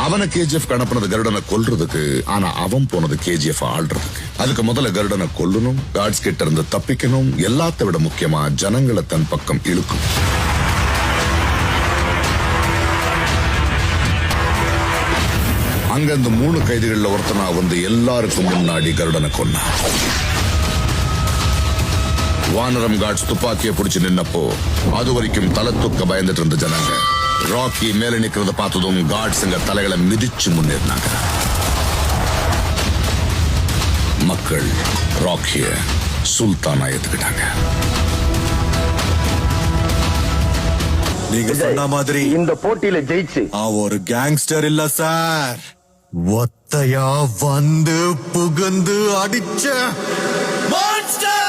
அவனை கேஜிஎஃப் அனுப்புனது கருடனை கொல்றதுக்கு. ஆனா அவன் போனது கேஜிஎஃப் ஆள்றதுக்கு. அதுக்கு முதல்ல கருடனை கொல்லணும், காட்ஸ் கிட்ட இருந்து தப்பிக்கணும், எல்லாத்த விட முக்கியமா ஜனங்களை தன் பக்கம் இழுக்கும். அங்க அந்த 3 கைதிகள்ல ஒருத்தனா வந்து எல்லாருக்கும் முன்னாடி கருடனை கொன்னா. வானரம் காட்ஸ் துப்பாக்கியை பிடிச்சு நின்னப்போ அது வரைக்கும் தலை தூக்க பயந்துட்டு இருந்த ஜனங்க ராக்கி மேல நிக்கிறத பார்த்ததும் காட்ஸுங்க தலைகளை மிதிச்சு முன்னேறினாங்க. மக்கள் ராக்கிய சுல்தானா ஏத்துக்கிட்டாங்க. நீங்க சொன்ன மாதிரி இந்த போட்டியில ஜெயிச்சு ஒரு கேங்ஸ்டர் இல்ல சார், ஒத்தையா வந்து புகுந்து அடிச்ச மான்ஸ்டர்.